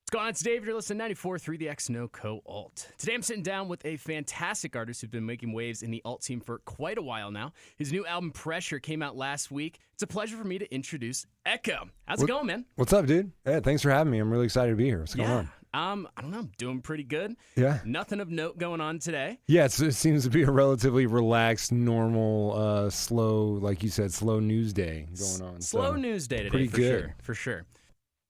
What's going on? It's Dave. You're listening to 94.3 The X No Co Alt. Today I'm sitting down with a fantastic artist who's been making waves in the alt scene for quite a while now. His new album, Pressure, came out last week. It's a pleasure for me to introduce Ekoh. How's it going, man? What's up, dude? Yeah, thanks for having me. I'm really excited to be here. What's going on? I don't know. I'm doing pretty good. Yeah. Nothing of note going on today. Yeah, it seems to be a relatively relaxed, normal, slow, like you said, slow news day going on. Slow news day today, pretty for good. sure. For sure.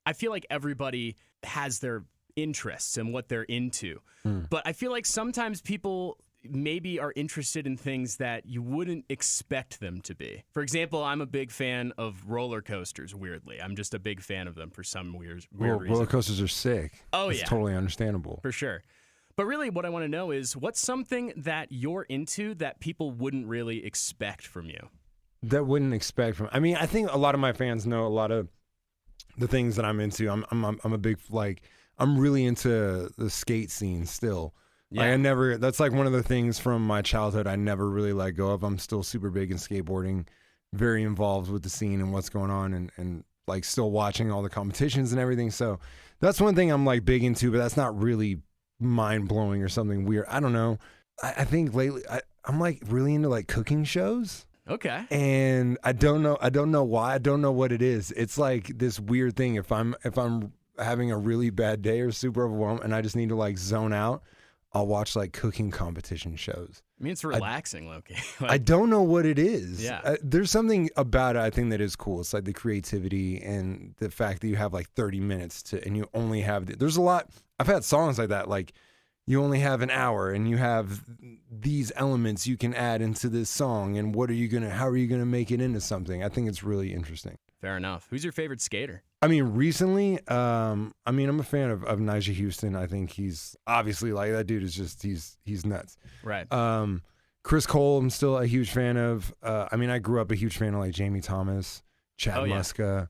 I feel like everybody has their interests and what they're into. But I feel like sometimes people maybe are interested in things that you wouldn't expect them to be. For example, I'm a big fan of roller coasters, weirdly. I'm just a big fan of them for some weird reason. Roller coasters are sick. Oh, it's yeah. totally understandable. For sure. But really what I want to know is what's something that you're into that people wouldn't really expect from you? That wouldn't expect from. I mean, I think a lot of my fans know a lot of the things that I'm into. I'm a big, like, I'm really into the skate scene still. Yeah. Like that's like one of the things from my childhood I never really let go of. I'm still super big in skateboarding, very involved with the scene and what's going on, and like still watching all the competitions and everything. So that's one thing I'm like big into, but that's not really mind blowing or something weird. I don't know. I think lately I'm like really into like cooking shows. Okay. And I don't know why. I don't know what it is. It's like this weird thing. If I'm having a really bad day or super overwhelmed and I just need to like zone out, I'll watch like cooking competition shows. I mean, it's relaxing, Loki. I don't know what it is. Yeah. There's something about it I think that is cool. It's like the creativity and the fact that you have like 30 minutes and you only have, there's a lot, I've had songs like that, like you only have an hour and you have these elements you can add into this song, and how are you gonna make it into something? I think it's really interesting. Fair enough. Who's your favorite skater? I mean, recently, I'm a fan of Nyjah Houston. I think he's obviously like that dude is just he's nuts. Right. Chris Cole, I'm still a huge fan of. I grew up a huge fan of like Jamie Thomas, Chad Muska,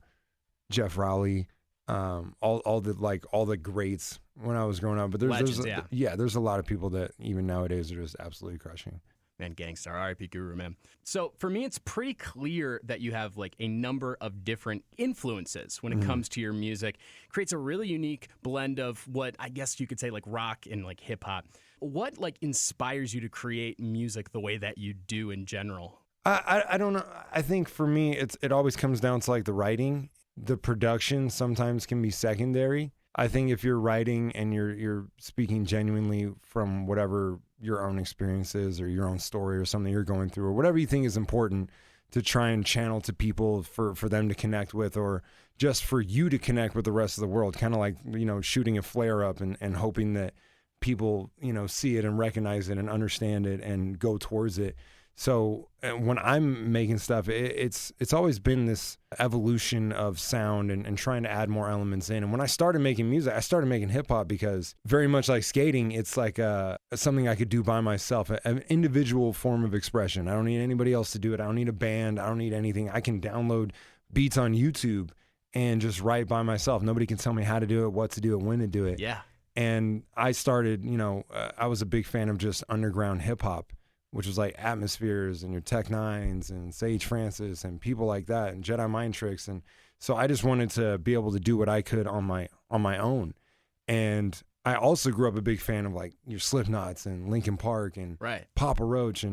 Jeff Rowley, all the greats when I was growing up. But there's a lot of people that even nowadays are just absolutely crushing. Man, Gangstar, R.I.P. Guru, man. So for me, it's pretty clear that you have like a number of different influences when it comes to your music. Creates a really unique blend of what I guess you could say like rock and like hip hop. What like inspires you to create music the way that you do in general? I don't know. I think for me, it always comes down to like the writing. The production sometimes can be secondary. I think if you're writing and you're speaking genuinely from whatever your own experiences or your own story or something you're going through or whatever you think is important to try and channel to people for them to connect with, or just for you to connect with the rest of the world, kind of like, shooting a flare up and hoping that people, see it and recognize it and understand it and go towards it. So when I'm making stuff, it's always been this evolution of sound and trying to add more elements in. And when I started making music, I started making hip hop because very much like skating, it's like something I could do by myself, an individual form of expression. I don't need anybody else to do it. I don't need a band. I don't need anything. I can download beats on YouTube and just write by myself. Nobody can tell me how to do it, what to do it, when to do it. Yeah. And I started, I was a big fan of just underground hip hop, which was like Atmospheres and your Tech Nines and Sage Francis and people like that and Jedi Mind Tricks. And so I just wanted to be able to do what I could on my own. And I also grew up a big fan of like your Slipknots and Linkin Park and Papa Roach.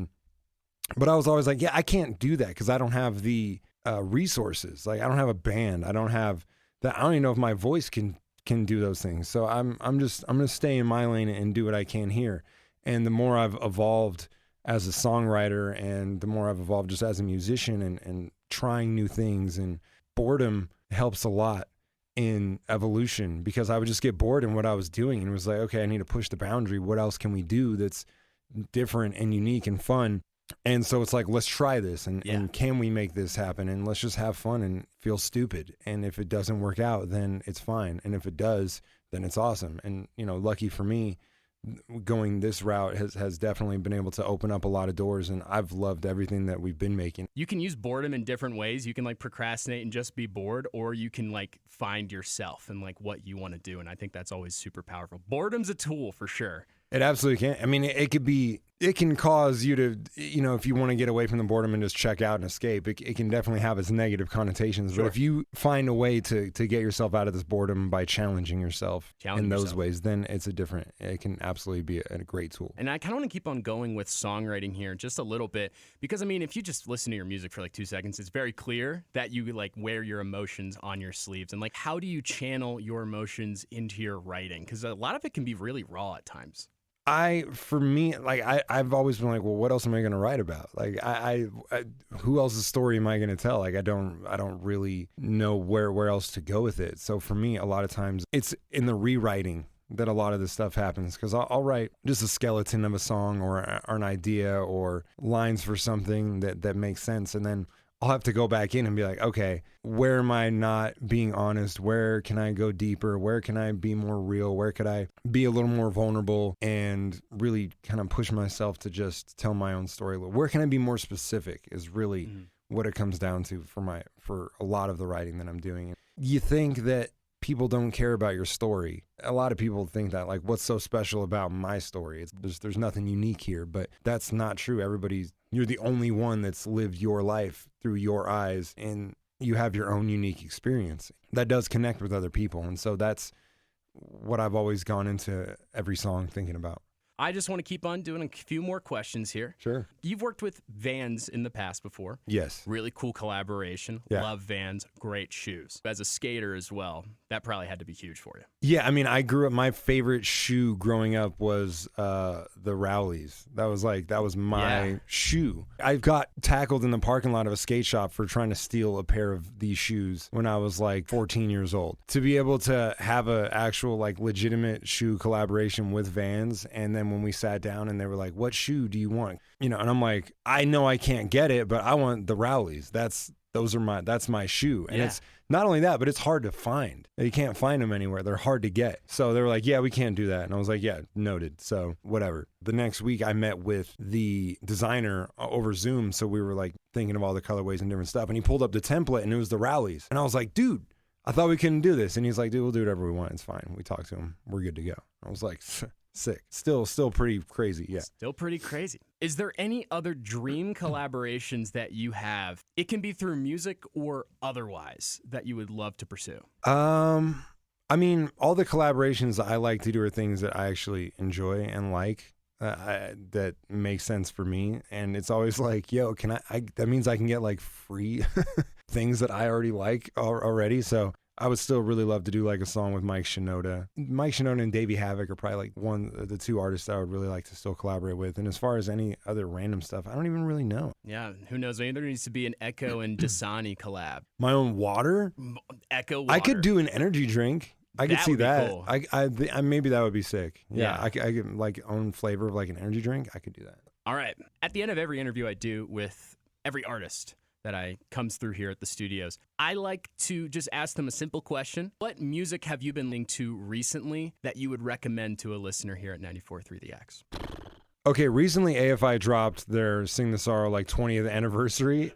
But I was always like, I can't do that because I don't have the resources. Like I don't have a band. I don't have that. I don't even know if my voice can do those things. So I'm going to stay in my lane and do what I can here. And the more I've evolved as a songwriter and the more I've evolved just as a musician and trying new things, and boredom helps a lot in evolution, because I would just get bored in what I was doing and it was like, okay, I need to push the boundary. What else can we do that's different and unique and fun? And so it's like, let's try this and can we make this happen? And let's just have fun and feel stupid. And if it doesn't work out, then it's fine. And if it does, then it's awesome. And, lucky for me, going this route has definitely been able to open up a lot of doors, and I've loved everything that we've been making. You can use boredom in different ways. You can like procrastinate and just be bored, or you can like find yourself and like what you want to do. And I think that's always super powerful. Boredom's a tool for sure. It absolutely can. I mean, it could be it can cause you to, if you want to get away from the boredom and just check out and escape, it can definitely have its negative connotations. Sure. But if you find a way to get yourself out of this boredom by challenging yourself in those ways, then it can absolutely be a great tool. And I kind of want to keep on going with songwriting here just a little bit, because I mean, if you just listen to your music for like 2 seconds, it's very clear that you like wear your emotions on your sleeves. And like, how do you channel your emotions into your writing? Because a lot of it can be really raw at times. For me, I've always been like, well, what else am I going to write about? Like, who else's story am I going to tell? Like, I don't really know where else to go with it. So for me, a lot of times it's in the rewriting that a lot of this stuff happens, because I'll write just a skeleton of a song or an idea or lines for something that makes sense. And then I'll have to go back in and be like, okay, where am I not being honest? Where can I go deeper? Where can I be more real? Where could I be a little more vulnerable and really kind of push myself to just tell my own story? Where can I be more specific is really what it comes down to for a lot of the writing that I'm doing. You think that people don't care about your story. A lot of people think that, like, what's so special about my story? There's nothing unique here, but that's not true. You're the only one that's lived your life through your eyes, and you have your own unique experience that does connect with other people. And so that's what I've always gone into every song thinking about. I just want to keep on doing a few more questions here. Sure. You've worked with Vans in the past before. Yes. Really cool collaboration. Yeah. Love Vans. Great shoes. As a skater as well, that probably had to be huge for you. Yeah, I mean, my favorite shoe growing up was the Rowleys. That was my shoe. I got tackled in the parking lot of a skate shop for trying to steal a pair of these shoes when I was like 14 years old. To be able to have an actual like legitimate shoe collaboration with Vans, and then when we sat down and they were like, what shoe do you want? And I'm like, I know I can't get it, but I want the Rowleys. That's my shoe. And it's not only that, but it's hard to find. You can't find them anywhere. They're hard to get. So they were like, yeah, we can't do that. And I was like, yeah, noted. So whatever. The next week I met with the designer over Zoom. So we were like thinking of all the colorways and different stuff. And he pulled up the template and it was the Rowleys. And I was like, dude, I thought we couldn't do this. And he's like, dude, we'll do whatever we want. It's fine. We talked to him. We're good to go. I was like, sick. Still pretty crazy. Yeah. Still pretty crazy. Is there any other dream collaborations that you have? It can be through music or otherwise that you would love to pursue. I mean, all the collaborations I like to do are things that I actually enjoy and like. That makes sense for me. And it's always like, yo, can I that means I can get like free things that I already like already. So I would still really love to do like a song with Mike Shinoda. Mike Shinoda and Davey Havoc are probably like the two artists I would really like to still collaborate with. And as far as any other random stuff, I don't even really know. Yeah, who knows? Maybe there needs to be an Ekoh and Dasani collab. My own water? Ekoh water. I could do an energy drink. I could see that. Cool. I maybe that would be sick. Yeah. I could like own flavor of like an energy drink. I could do that. All right. At the end of every interview I do with every artist that comes through here at the studios, I like to just ask them a simple question. What music have you been listening to recently that you would recommend to a listener here at 94.3 The X? Okay, recently AFI dropped their Sing the Sorrow 20th anniversary,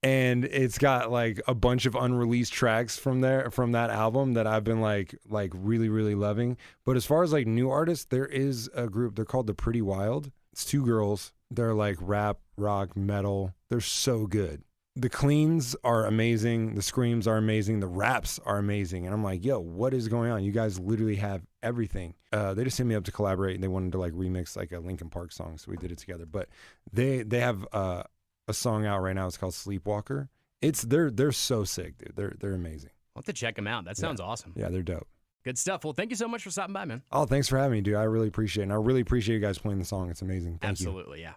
and it's got like a bunch of unreleased tracks from that album that I've been like really, really loving. But as far as like new artists, there is a group, they're called The Pretty Wild. It's two girls. They're like rap, rock, metal. They're so good. The cleans are amazing. The screams are amazing. The raps are amazing. And I'm like, yo, what is going on? You guys literally have everything. They just hit me up to collaborate, and they wanted to like remix like a Linkin Park song. So we did it together. But they have a song out right now. It's called Sleepwalker. They're so sick, dude. They're amazing. I'll have to check them out. That sounds awesome. Yeah, they're dope. Good stuff. Well, thank you so much for stopping by, man. Oh, thanks for having me, dude. I really appreciate it. And I really appreciate you guys playing the song. It's amazing. Thank you. Absolutely, yeah.